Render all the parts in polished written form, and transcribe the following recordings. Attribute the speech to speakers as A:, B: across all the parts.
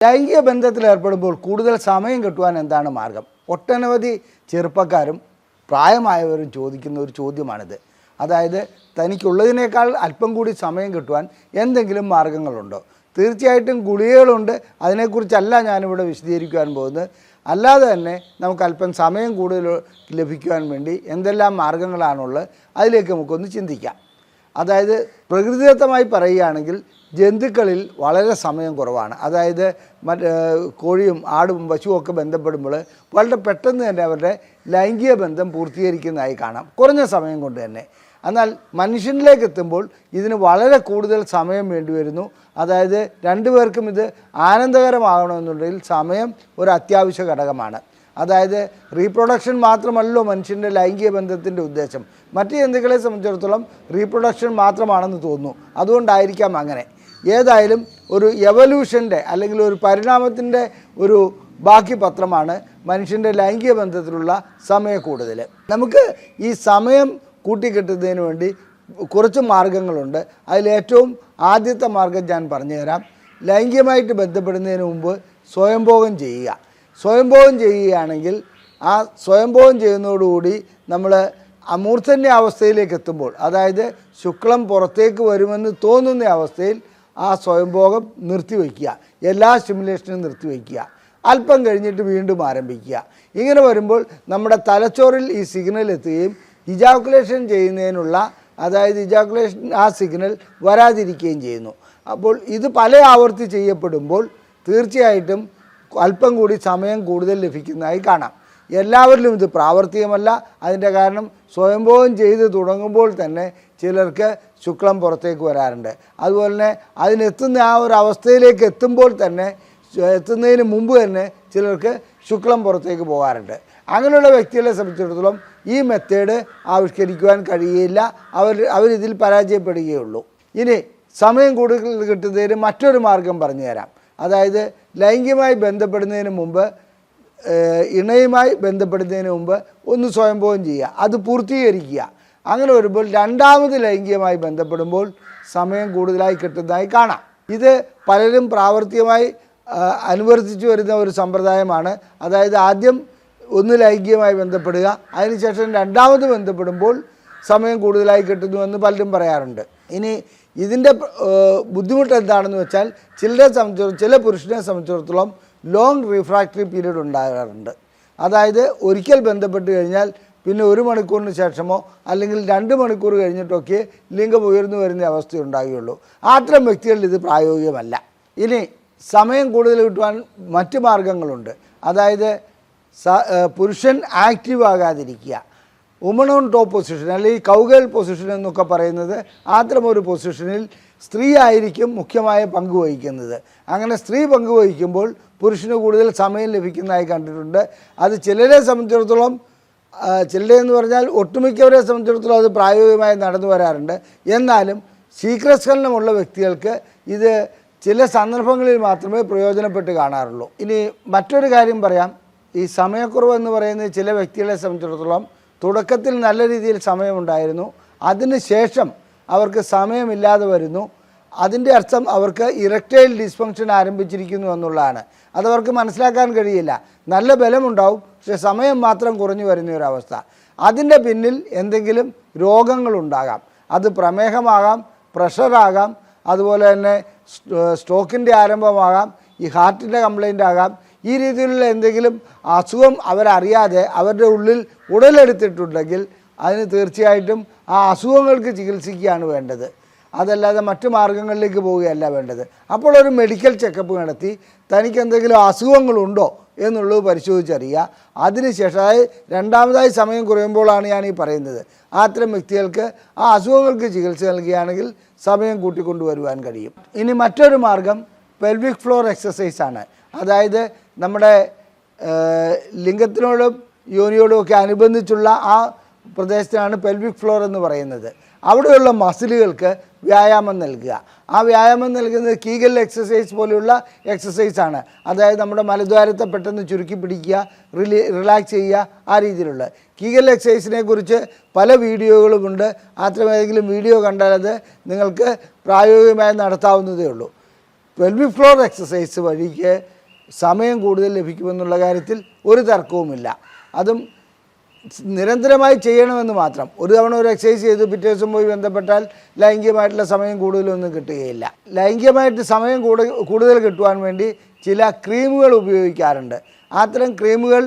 A: ലൈംഗിക ബന്ധത്തിൽ ഏർപ്പെടുമ്പോൾ കൂടുതൽ സമയം കിട്ടുവാൻ എന്താണ് മാർഗം? ഒട്ടനവധി ചെറുപ്പക്കാരും പ്രായമായവരും ചോദിക്കുന്ന ഒരു ചോദ്യമാണിത്. അതായത് തനിക്കുള്ളതിനേക്കാൾ അല്പം കൂടി സമയം കിട്ടുവാൻ എന്തെങ്കിലും മാർഗങ്ങളുണ്ടോ? തീർച്ചയായിട്ടും ഗുളികകളുണ്ട്, അതിനെക്കുറിച്ചല്ല ഞാനിവിടെ വിശദീകരിക്കുവാൻ പോകുന്നത്. അല്ലാതെ തന്നെ നമുക്ക് അല്പം സമയം കൂടുതൽ ലഭിക്കുവാൻ വേണ്ടി എന്തെല്ലാം മാർഗങ്ങളാണുള്ളത് അതിലേക്ക് നമുക്കൊന്ന് ചിന്തിക്കാം. അതായത് പ്രകൃതിദത്തമായി പറയുകയാണെങ്കിൽ ജന്തുക്കളിൽ വളരെ സമയം കുറവാണ്. അതായത് കോഴിയും ആടും പശുവും ഒക്കെ ബന്ധപ്പെടുമ്പോൾ വളരെ പെട്ടെന്ന് തന്നെ അവരുടെ ലൈംഗിക ബന്ധം പൂർത്തീകരിക്കുന്നതായി കാണാം, കുറഞ്ഞ സമയം കൊണ്ട് തന്നെ. എന്നാൽ മനുഷ്യനിലേക്ക് എത്തുമ്പോൾ ഇതിന് വളരെ കൂടുതൽ സമയം വേണ്ടി വരുന്നു. അതായത് രണ്ടുപേർക്കും ഇത് ആനന്ദകരമാകണമെന്നുണ്ടെങ്കിൽ സമയം ഒരു അത്യാവശ്യ ഘടകമാണ്. അതായത് റീപ്രൊഡക്ഷൻ മാത്രമല്ലോ മനുഷ്യൻ്റെ ലൈംഗിക ബന്ധത്തിൻ്റെ ഉദ്ദേശം. മറ്റ് ജന്തുക്കളെ സംബന്ധിച്ചിടത്തോളം റീപ്രൊഡക്ഷൻ മാത്രമാണെന്ന് തോന്നുന്നു, അതുകൊണ്ടായിരിക്കാം അങ്ങനെ. ഏതായാലും ഒരു എവല്യൂഷൻ്റെ അല്ലെങ്കിൽ ഒരു പരിണാമത്തിൻ്റെ ഒരു ബാക്കി പത്രമാണ് മനുഷ്യൻ്റെ ലൈംഗിക ബന്ധത്തിലുള്ള സമയ കൂടുതൽ. നമുക്ക് ഈ സമയം കൂട്ടിക്കിട്ടുന്നതിന് വേണ്ടി കുറച്ച് മാർഗങ്ങളുണ്ട്. അതിലേറ്റവും ആദ്യത്തെ മാർഗം ഞാൻ പറഞ്ഞുതരാം. ലൈംഗികമായിട്ട് ബന്ധപ്പെടുന്നതിന് മുമ്പ് സ്വയംഭോഗം ചെയ്യുക. സ്വയംഭോഗം ചെയ്യുകയാണെങ്കിൽ ആ സ്വയംഭോഗം ചെയ്യുന്നതോടുകൂടി നമ്മൾ അമൂർധന്യ അവസ്ഥയിലേക്ക് എത്തുമ്പോൾ, അതായത് ശുക്ലം പുറത്തേക്ക് വരുമെന്ന് തോന്നുന്ന അവസ്ഥയിൽ ആ സ്വയംഭോഗം നിർത്തിവെക്കുക, എല്ലാ സ്റ്റിമുലേഷനും നിർത്തിവെക്കുക, അല്പം കഴിഞ്ഞിട്ട് വീണ്ടും ആരംഭിക്കുക. ഇങ്ങനെ വരുമ്പോൾ നമ്മുടെ തലച്ചോറിൽ ഈ സിഗ്നൽ എത്തുകയും ഇജാക്കുലേഷൻ ചെയ്യുന്നതിനുള്ള, അതായത് ഇജാക്കുലേഷൻ ആ സിഗ്നൽ വരാതിരിക്കുകയും ചെയ്യുന്നു. അപ്പോൾ ഇത് പല ആവർത്തി ചെയ്യപ്പെടുമ്പോൾ തീർച്ചയായിട്ടും അല്പം കൂടി സമയം കൂടുതൽ ലഭിക്കുന്നതായി കാണാം. എല്ലാവരിലും ഇത് പ്രാവർത്തികമല്ല. അതിൻ്റെ കാരണം സ്വയംഭോഗം ചെയ്ത് തുടങ്ങുമ്പോൾ തന്നെ ചിലർക്ക് ശുക്ലം പുറത്തേക്ക് വരാറുണ്ട്. അതുപോലെ തന്നെ അതിനെത്തുന്ന ആ ഒരു അവസ്ഥയിലേക്ക് എത്തുന്നതിന് മുമ്പ് തന്നെ ചിലർക്ക് ശുക്ലം പുറത്തേക്ക് പോകാറുണ്ട്. അങ്ങനെയുള്ള വ്യക്തികളെ സംബന്ധിച്ചിടത്തോളം ഈ മെത്തേഡ് ആവിഷ്കരിക്കുവാൻ കഴിയില്ല, അവരിതിൽ പരാജയപ്പെടുകയുള്ളൂ. ഇനി സമയം കൂടുതൽ കിട്ടുന്നതിന് മറ്റൊരു മാർഗം പറഞ്ഞു തരാം. അതായത് ലൈംഗികമായി ബന്ധപ്പെടുന്നതിന് മുമ്പ്, ഇണയുമായി ബന്ധപ്പെടുന്നതിന് മുമ്പ് ഒന്ന് സ്വയംഭോഗം ചെയ്യുക, അത് പൂർത്തീകരിക്കുക. അങ്ങനെ വരുമ്പോൾ രണ്ടാമത് ലൈംഗികമായി ബന്ധപ്പെടുമ്പോൾ സമയം കൂടുതലായി കിട്ടുന്നതായി കാണാം. ഇത് പലരും പ്രാവർത്തികമായി അനുവർത്തിച്ചു വരുന്ന ഒരു സമ്പ്രദായമാണ്. അതായത് ആദ്യം ഒന്ന് ലൈംഗികമായി ബന്ധപ്പെടുക, അതിനുശേഷം രണ്ടാമത് ബന്ധപ്പെടുമ്പോൾ സമയം കൂടുതലായി കിട്ടുന്നുവെന്ന് പലരും പറയാറുണ്ട്. ഇനി ഇതിൻ്റെ ബുദ്ധിമുട്ട് എന്താണെന്ന് വെച്ചാൽ ചില പുരുഷനെ സംബന്ധിച്ചിടത്തോളം ലോങ് റിഫ്രാക്ടറി പീരീഡ് ഉണ്ടാകാറുണ്ട്. അതായത് ഒരിക്കൽ ബന്ധപ്പെട്ട് കഴിഞ്ഞാൽ പിന്നെ 1 മണിക്കൂറിന് ശേഷമോ അല്ലെങ്കിൽ 2 മണിക്കൂർ കഴിഞ്ഞിട്ടൊക്കെ ലിംഗം ഉയർന്നു വരുന്ന അവസ്ഥ ഉണ്ടാകുകയുള്ളൂ. അത്തരം വ്യക്തികളിൽ ഇത് പ്രായോഗികമല്ല. ഇനി സമയം കൂടുതൽ കിട്ടുവാൻ മറ്റ് മാർഗങ്ങളുണ്ട്. അതായത് പുരുഷൻ ആക്റ്റീവ് ആകാതിരിക്കുക. വുമൺ ഓൺ ടോപ്പ് പൊസിഷൻ അല്ലെങ്കിൽ കൗഗേൾ പൊസിഷൻ എന്നൊക്കെ പറയുന്നത് അത്തരമൊരു പൊസിഷനിൽ സ്ത്രീ ആയിരിക്കും മുഖ്യമായ പങ്ക് വഹിക്കുന്നത്. അങ്ങനെ സ്ത്രീ പങ്കുവഹിക്കുമ്പോൾ പുരുഷന് കൂടുതൽ സമയം ലഭിക്കുന്നതായി കണ്ടിട്ടുണ്ട്. അത് ചിലരെ സംബന്ധിച്ചിടത്തോളം, ചിലരെന്ന് പറഞ്ഞാൽ ഒട്ടുമിക്കവരെ സംബന്ധിച്ചിടത്തോളം അത് പ്രായോഗികമായി നടന്നു വരാറുണ്ട്. എന്നാലും ശീഘ്രസ്ഖലനമുള്ള വ്യക്തികൾക്ക് ഇത് ചില സന്ദർഭങ്ങളിൽ മാത്രമേ പ്രയോജനപ്പെട്ട് കാണാറുള്ളൂ. ഇനി മറ്റൊരു കാര്യം പറയാം. ഈ സമയക്കുറവ് എന്ന് പറയുന്നത് ചില വ്യക്തികളെ സംബന്ധിച്ചിടത്തോളം തുടക്കത്തിൽ നല്ല രീതിയിൽ സമയമുണ്ടായിരുന്നു, അതിന് ശേഷം അവർക്ക് സമയമില്ലാതെ വരുന്നു. അതിൻ്റെ അർത്ഥം അവർക്ക് ഇറക്ടൈൽ ഡിസ്ഫങ്ഷൻ ആരംഭിച്ചിരിക്കുന്നു എന്നുള്ളതാണ്. അതവർക്ക് മനസ്സിലാക്കാൻ കഴിയില്ല. നല്ല ബലമുണ്ടാവും, പക്ഷെ സമയം മാത്രം കുറഞ്ഞു വരുന്ന ഒരവസ്ഥ. അതിൻ്റെ പിന്നിൽ എന്തെങ്കിലും രോഗങ്ങളുണ്ടാകാം. അത് പ്രമേഹമാകാം, പ്രഷറാകാം, അതുപോലെ തന്നെ സ്ട്രോക്കിൻ്റെ ആരംഭമാകാം, ഈ ഹാർട്ടിൻ്റെ കംപ്ലൈൻ്റ് ആകാം. ഈ രീതിയിലുള്ള എന്തെങ്കിലും അസുഖം അവരറിയാതെ അവരുടെ ഉള്ളിൽ ഉടലെടുത്തിട്ടുണ്ടെങ്കിൽ അതിന് തീർച്ചയായിട്ടും ആ അസുഖങ്ങൾക്ക് ചികിത്സിക്കുകയാണ് വേണ്ടത്, അതല്ലാതെ മറ്റു മാർഗങ്ങളിലേക്ക് പോവുകയല്ല വേണ്ടത്. അപ്പോൾ ഒരു മെഡിക്കൽ ചെക്കപ്പ് നടത്തി തനിക്ക് എന്തെങ്കിലും അസുഖങ്ങളുണ്ടോ എന്നുള്ളത് പരിശോധിച്ചറിയുക. അതിനുശേഷം, അതായത് രണ്ടാമതായി സമയം കുറയുമ്പോഴാണ് ഞാൻ ഈ പറയുന്നത്, അത്തരം വ്യക്തികൾക്ക് ആ അസുഖങ്ങൾക്ക് ചികിത്സ നൽകുകയാണെങ്കിൽ സമയം കൂട്ടിക്കൊണ്ടുവരുവാൻ കഴിയും. ഇനി മറ്റൊരു മാർഗം പെൽവിക് ഫ്ലോർ എക്സസൈസാണ്. അതായത് നമ്മുടെ ലിംഗത്തിനോടും യോനിയോടും ഒക്കെ അനുബന്ധിച്ചുള്ള ആ പ്രദേശത്താണ് പെൽവിക് ഫ്ലോർ എന്ന് പറയുന്നത്. അവിടെയുള്ള മസിലുകൾക്ക് വ്യായാമം നൽകുക. ആ വ്യായാമം നൽകുന്നത് കീഗൽ എക്സസൈസ് പോലെയുള്ള എക്സസൈസാണ്. അതായത് നമ്മുടെ മലദ്വാരത്തെ പെട്ടെന്ന് ചുരുക്കി പിടിക്കുക, റിലാക്സ് ചെയ്യുക, ആ രീതിയിലുള്ള കീഗൽ എക്സസൈസിനെ കുറിച്ച് പല വീഡിയോകളുമുണ്ട്. അത്തരം ഏതെങ്കിലും വീഡിയോ കണ്ടാൽ അത് നിങ്ങൾക്ക് പ്രായോഗികമായി നടത്താവുന്നതേ ഉള്ളൂ. പെൽവിക് ഫ്ലോർ എക്സസൈസ് വഴിക്ക് സമയം കൂടുതൽ ലഭിക്കുമെന്നുള്ള കാര്യത്തിൽ ഒരു തർക്കവുമില്ല. അതും നിരന്തരമായി ചെയ്യണമെന്ന് മാത്രം. ഒരു തവണ ഒരു എക്സസൈസ് ചെയ്ത് പിറ്റേ ദിവസം പോയി ബന്ധപ്പെട്ടാൽ ലൈംഗികമായിട്ടുള്ള സമയം കൂടുതലൊന്നും കിട്ടുകയില്ല. ലൈംഗികമായിട്ട് സമയം കൂടുതൽ കിട്ടുവാൻ വേണ്ടി ചില ക്രീമുകൾ ഉപയോഗിക്കാറുണ്ട്. അത്തരം ക്രീമുകൾ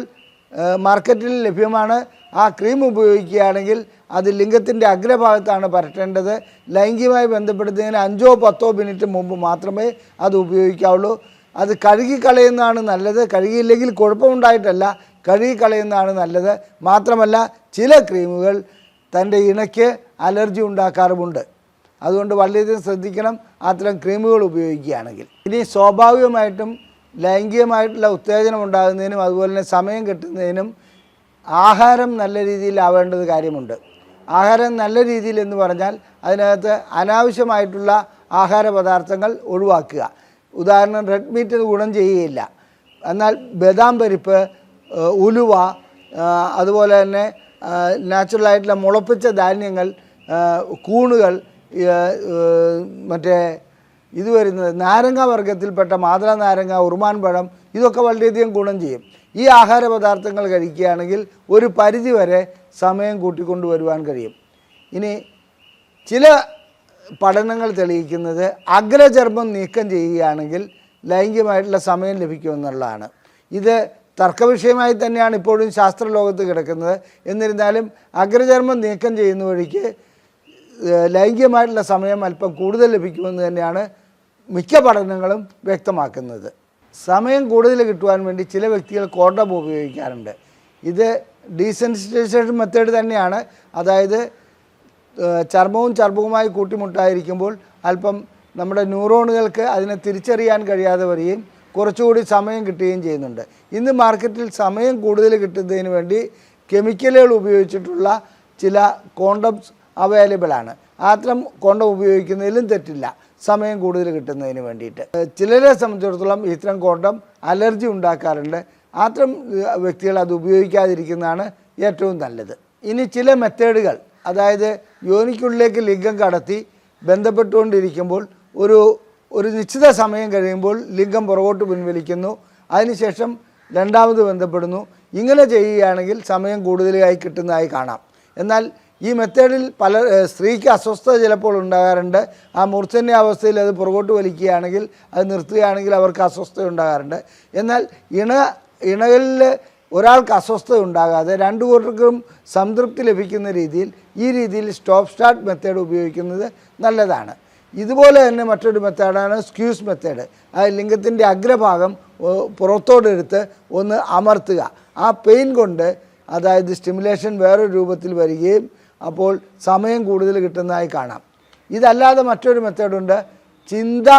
A: മാർക്കറ്റിൽ ലഭ്യമാണ്. ആ ക്രീം ഉപയോഗിക്കുകയാണെങ്കിൽ അത് ലിംഗത്തിൻ്റെ അഗ്രഭാഗത്താണ് പരട്ടേണ്ടത്. ലൈംഗികമായി ബന്ധപ്പെടുന്നതിന് 5-10 മിനിറ്റ് മുമ്പ് മാത്രമേ അത് ഉപയോഗിക്കാവുള്ളൂ. അത് കഴുകിക്കളയുന്നതാണ് നല്ലത്. കഴുകിയില്ലെങ്കിൽ കുഴപ്പമുണ്ടായിട്ടല്ല, കഴുകിക്കളയുന്നതാണ് നല്ലത്. മാത്രമല്ല ചില ക്രീമുകൾ തൻ്റെ ഇണയ്ക്ക് അലർജി ഉണ്ടാക്കാറുമുണ്ട്. അതുകൊണ്ട് വളരെയധികം ശ്രദ്ധിക്കണം അത്തരം ക്രീമുകൾ ഉപയോഗിക്കുകയാണെങ്കിൽ. ഇനി സ്വാഭാവികമായിട്ടും ലൈംഗികമായിട്ടുള്ള ഉത്തേജനം ഉണ്ടാകുന്നതിനും അതുപോലെ തന്നെ സമയം കിട്ടുന്നതിനും ആഹാരം നല്ല രീതിയിലാവേണ്ടത് കാര്യമുണ്ട്. ആഹാരം നല്ല രീതിയിൽ എന്ന് പറഞ്ഞാൽ അതിനകത്ത് അനാവശ്യമായിട്ടുള്ള ആഹാര പദാർത്ഥങ്ങൾ ഒഴിവാക്കുക. ഉദാഹരണം റെഡ് മീറ്റ് ഗുണം ചെയ്യുകയില്ല. എന്നാൽ ബദാം പരിപ്പ്, ഉലുവ, അതുപോലെ തന്നെ നാച്ചുറലായിട്ടുള്ള മുളപ്പിച്ച ധാന്യങ്ങൾ, കൂണുകൾ, മറ്റേ ഇത് വരുന്നത് നാരങ്ങ വർഗ്ഗത്തിൽപ്പെട്ട മാതള നാരങ്ങ, ഉറുമാൻ പഴം, ഇതൊക്കെ വളരെയധികം ഗുണം ചെയ്യും. ഈ ആഹാര പദാർത്ഥങ്ങൾ കഴിക്കുകയാണെങ്കിൽ ഒരു പരിധിവരെ സമയം കൂട്ടിക്കൊണ്ടുവരുവാൻ കഴിയും. ഇനി ചില പഠനങ്ങൾ തെളിയിക്കുന്നത് അഗ്രചർമ്മം നീക്കം ചെയ്യുകയാണെങ്കിൽ ലൈംഗികമായിട്ടുള്ള സമയം ലഭിക്കുമെന്നുള്ളതാണ്. ഇത് തർക്കവിഷയമായി തന്നെയാണ് ഇപ്പോഴും ശാസ്ത്രലോകത്ത് കിടക്കുന്നത്. എന്നിരുന്നാലും അഗ്രചർമ്മം നീക്കം ചെയ്യുന്ന വഴിക്ക് ലൈംഗികമായിട്ടുള്ള സമയം അല്പം കൂടുതൽ ലഭിക്കുമെന്ന് തന്നെയാണ് മിക്ക പഠനങ്ങളും വ്യക്തമാക്കുന്നത്. സമയം കൂടുതൽ കിട്ടുവാൻ വേണ്ടി ചില വ്യക്തികൾ കോണ്ടം ഉപയോഗിക്കാറുണ്ട്. ഇത് ഡീസെൻസിറ്റൈസേഷൻ മെത്തേഡ് തന്നെയാണ്. അതായത് ചർമ്മവും ചർമ്മവുമായി കൂട്ടിമുട്ടായിരിക്കുമ്പോൾ അല്പം നമ്മുടെ ന്യൂറോണുകൾക്ക് അതിനെ തിരിച്ചറിയാൻ കഴിയാതെ വരികയും കുറച്ചുകൂടി സമയം കിട്ടുകയും ചെയ്യുന്നുണ്ട്. ഇന്ന് മാർക്കറ്റിൽ സമയം കൂടുതൽ കിട്ടുന്നതിന് വേണ്ടി കെമിക്കലുകൾ ഉപയോഗിച്ചിട്ടുള്ള ചില കോണ്ടംസ് അവൈലബിളാണ്. അത്തരം കോണ്ടം ഉപയോഗിക്കുന്നതിലും തെറ്റില്ല, സമയം കൂടുതൽ കിട്ടുന്നതിന് വേണ്ടിയിട്ട്. ചിലരെ സംബന്ധിച്ചിടത്തോളം ഇത്തരം കോണ്ടം അലർജി ഉണ്ടാക്കാറുണ്ട്. അത്തരം വ്യക്തികൾ അത് ഉപയോഗിക്കാതിരിക്കുന്നതാണ് ഏറ്റവും നല്ലത്. ഇനി ചില മെത്തേഡുകൾ, അതായത് യോനിക്കുള്ളിലേക്ക് ലിംഗം കടത്തി ബന്ധപ്പെട്ടുകൊണ്ടിരിക്കുമ്പോൾ ഒരു നിശ്ചിത സമയം കഴിയുമ്പോൾ ലിംഗം പുറകോട്ട് പിൻവലിക്കുന്നു, അതിനുശേഷം രണ്ടാമത് ബന്ധപ്പെടുന്നു. ഇങ്ങനെ ചെയ്യുകയാണെങ്കിൽ സമയം കൂടുതലായി കിട്ടുന്നതായി കാണാം. എന്നാൽ ഈ മെത്തേഡിൽ സ്ത്രീക്ക് അസ്വസ്ഥത ചിലപ്പോൾ ഉണ്ടാകാറുണ്ട്. ആ മൂർച്ഛന്യ അവസ്ഥയിൽ അത് പുറകോട്ട് വലിക്കുകയാണെങ്കിൽ, അത് നിർത്തുകയാണെങ്കിൽ അവർക്ക് അസ്വസ്ഥത ഉണ്ടാകാറുണ്ട്. എന്നാൽ ഇണകളിൽ ഒരാൾക്ക് അസ്വസ്ഥത ഉണ്ടാകാതെ രണ്ടു കൂട്ടർക്കും സംതൃപ്തി ലഭിക്കുന്ന രീതിയിൽ ഈ രീതിയിൽ സ്റ്റോപ്പ് സ്റ്റാർട്ട് മെത്തേഡ് ഉപയോഗിക്കുന്നത് നല്ലതാണ്. ഇതുപോലെ തന്നെ മറ്റൊരു മെത്തേഡാണ് സ്ക്യൂസ് മെത്തേഡ്. ആ ലിംഗത്തിൻ്റെ അഗ്രഭാഗം പുറത്തോടെടുത്ത് ഒന്ന് അമർത്തുക. ആ പെയിൻ കൊണ്ട്, അതായത് സ്റ്റിമുലേഷൻ വേറൊരു രൂപത്തിൽ വരികയും അപ്പോൾ സമയം കൂടുതൽ കിട്ടുന്നതായി കാണാം. ഇതല്ലാതെ മറ്റൊരു മെത്തേഡുണ്ട്, ചിന്ത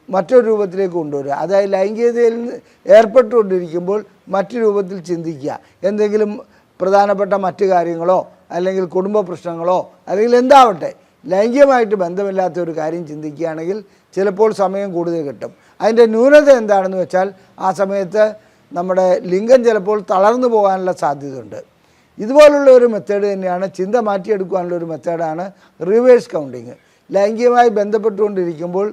A: മറ്റൊരു രൂപത്തിലേക്ക് കൊണ്ടുവരിക. അതായത് ലൈംഗികതയിൽ ഏർപ്പെട്ടുകൊണ്ടിരിക്കുമ്പോൾ മറ്റു രൂപത്തിൽ ചിന്തിക്കുക. എന്തെങ്കിലും പ്രധാനപ്പെട്ട മറ്റു കാര്യങ്ങളോ അല്ലെങ്കിൽ കുടുംബ പ്രശ്നങ്ങളോ അല്ലെങ്കിൽ എന്താവട്ടെ, ലൈംഗികമായിട്ട് ബന്ധമില്ലാത്ത ഒരു കാര്യം ചിന്തിക്കുകയാണെങ്കിൽ ചിലപ്പോൾ സമയം കൂടുതൽ കിട്ടും. അതിൻ്റെ ന്യൂനത എന്താണെന്ന് വെച്ചാൽ ആ സമയത്ത് നമ്മുടെ ലിംഗം ചിലപ്പോൾ തളർന്നു പോകാനുള്ള സാധ്യതയുണ്ട്. ഇതുപോലുള്ള ഒരു മെത്തേഡ് തന്നെയാണ്, ചിന്ത മാറ്റിയെടുക്കാനുള്ള ഒരു മെത്തേഡാണ് റിവേഴ്സ് കൗണ്ടിങ്. ലൈംഗികമായി ബന്ധപ്പെട്ടുകൊണ്ടിരിക്കുമ്പോൾ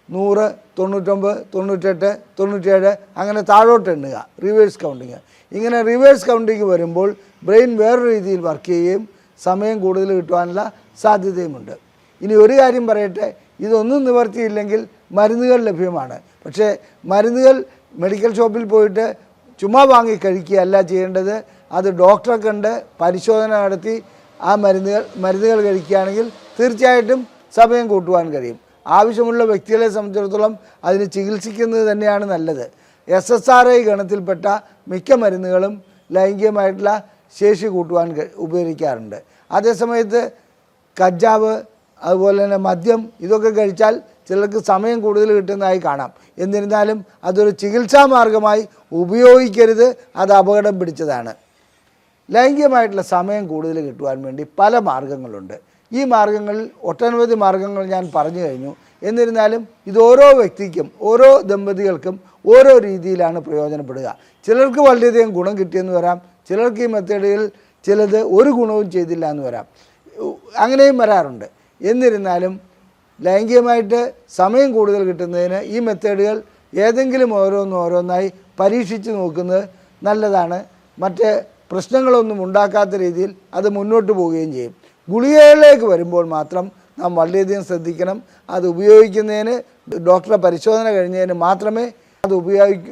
A: 100, 99, 98, 97 അങ്ങനെ താഴോട്ട് എണ്ണുക, റിവേഴ്സ് കൗണ്ടിങ്. ഇങ്ങനെ റിവേഴ്സ് കൗണ്ടിങ് വരുമ്പോൾ ബ്രെയിൻ വേറൊരു രീതിയിൽ വർക്ക് ചെയ്യുകയും സമയം കൂടുതൽ കിട്ടുവാനുള്ള സാധ്യതയുമുണ്ട്. ഇനി ഒരു കാര്യം പറയട്ടെ, ഇതൊന്നും നിവർത്തിയില്ലെങ്കിൽ മരുന്നുകൾ ലഭ്യമാണ്. പക്ഷേ മരുന്നുകൾ മെഡിക്കൽ ഷോപ്പിൽ പോയിട്ട് ചുമ്മാ വാങ്ങി കഴിക്കുകയല്ല ചെയ്യേണ്ടത്. അത് ഡോക്ടറെ കണ്ട് പരിശോധന നടത്തി ആ മരുന്നുകൾ കഴിക്കുകയാണെങ്കിൽ തീർച്ചയായിട്ടും സമയം കൂട്ടുവാൻ കഴിയും. ആവശ്യമുള്ള വ്യക്തികളെ സംബന്ധിച്ചിടത്തോളം അതിന് ചികിത്സിക്കുന്നത് തന്നെയാണ് നല്ലത്. SSRI ഗണത്തിൽപ്പെട്ട മിക്ക മരുന്നുകളും ലൈംഗികമായിട്ടുള്ള ശേഷി കൂട്ടുവാൻ ഉപകരിക്കാറുണ്ട്. അതേസമയത്ത് കഞ്ചാവ്, അതുപോലെ തന്നെ മദ്യം, ഇതൊക്കെ കഴിച്ചാൽ ചിലർക്ക് സമയം കൂടുതൽ കിട്ടുന്നതായി കാണാം. എന്നിരുന്നാലും അതൊരു ചികിത്സാ മാർഗമായി ഉപയോഗിക്കരുത്, അത് അപകടം പിടിച്ചതാണ്. ലൈംഗികമായിട്ടുള്ള സമയം കൂടുതൽ കിട്ടുവാൻ വേണ്ടി പല മാർഗങ്ങളുണ്ട്. ഈ മാർഗങ്ങളിൽ ഒട്ടനവധി മാർഗങ്ങൾ ഞാൻ പറഞ്ഞു കഴിഞ്ഞു. എന്നിരുന്നാലും ഇത് ഓരോ വ്യക്തിക്കും, ഓരോ ദമ്പതികൾക്കും ഓരോ രീതിയിലാണ് പ്രയോജനപ്പെടുക. ചിലർക്ക് വളരെയധികം ഗുണം കിട്ടിയെന്ന് വരാം, ചിലർക്ക് ഈ മെത്തേഡുകൾ ചിലത് ഒരു ഗുണവും ചെയ്തില്ല എന്ന് വരാം, അങ്ങനെയും വരാറുണ്ട്. എന്നിരുന്നാലും ലൈംഗികമായിട്ട് സമയം കൂടുതൽ കിട്ടുന്നതിന് ഈ മെത്തേഡുകൾ ഏതെങ്കിലും ഓരോന്നായി പരീക്ഷിച്ച് നോക്കുന്നത് നല്ലതാണ്. മറ്റ് പ്രശ്നങ്ങളൊന്നും ഉണ്ടാക്കാത്ത രീതിയിൽ അത് മുന്നോട്ട് പോവുകയും ചെയ്യും. ഗുളികകളിലേക്ക് വരുമ്പോൾ മാത്രം നാം വളരെയധികം ശ്രദ്ധിക്കണം. അത് ഉപയോഗിക്കുന്നതിന് ഡോക്ടറെ പരിശോധന കഴിഞ്ഞതിന് മാത്രമേ അത്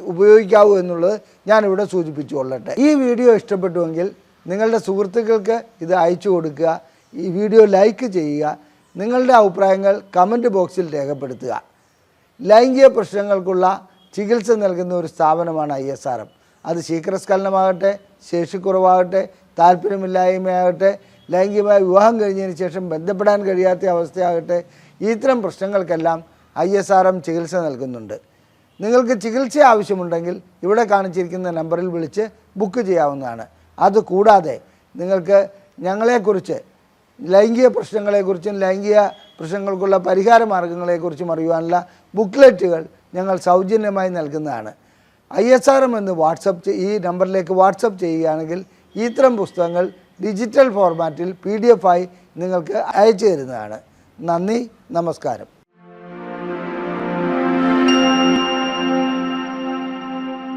A: ഉപയോഗിക്കാവൂ എന്നുള്ളത് ഞാനിവിടെ സൂചിപ്പിച്ചു കൊള്ളട്ടെ. ഈ വീഡിയോ ഇഷ്ടപ്പെട്ടുവെങ്കിൽ നിങ്ങളുടെ സുഹൃത്തുക്കൾക്ക് ഇത് അയച്ചു കൊടുക്കുക. ഈ വീഡിയോ ലൈക്ക് ചെയ്യുക. നിങ്ങളുടെ അഭിപ്രായങ്ങൾ കമൻറ്റ് ബോക്സിൽ രേഖപ്പെടുത്തുക. ലൈംഗിക പ്രശ്നങ്ങൾക്കുള്ള ചികിത്സ നൽകുന്ന ഒരു സ്ഥാപനമാണ് ISRM. അത് ശീഘ്രസ്ഖലനമാകട്ടെ, ശേഷിക്കുറവാകട്ടെ, താല്പര്യമില്ലായ്മയാകട്ടെ, ലൈംഗികമായ വിവാഹം കഴിഞ്ഞതിന് ശേഷം ബന്ധപ്പെടാൻ കഴിയാത്ത അവസ്ഥയാകട്ടെ, ഇത്തരം പ്രശ്നങ്ങൾക്കെല്ലാം ISRM ചികിത്സ നൽകുന്നുണ്ട്. നിങ്ങൾക്ക് ചികിത്സ ആവശ്യമുണ്ടെങ്കിൽ ഇവിടെ കാണിച്ചിരിക്കുന്ന നമ്പറിൽ വിളിച്ച് ബുക്ക് ചെയ്യാവുന്നതാണ്. അതുകൂടാതെ നിങ്ങൾക്ക് ഞങ്ങളെക്കുറിച്ച് ലൈംഗിക പ്രശ്നങ്ങളെക്കുറിച്ചും ലൈംഗിക പ്രശ്നങ്ങൾക്കുള്ള പരിഹാര മാർഗങ്ങളെക്കുറിച്ചും അറിയുവാനുള്ള ബുക്ക്ലെറ്റുകൾ ഞങ്ങൾ സൗജന്യമായി നൽകുന്നതാണ്. ISRM എന്ന് ഈ നമ്പറിലേക്ക് വാട്സപ്പ് ചെയ്യുകയാണെങ്കിൽ ഇത്തരം പുസ്തകങ്ങൾ ഡിജിറ്റൽ ഫോർമാറ്റിൽ PDF ആയി നിങ്ങൾക്ക് അയച്ചു തരുന്നതാണ്. നന്ദി, നമസ്കാരം.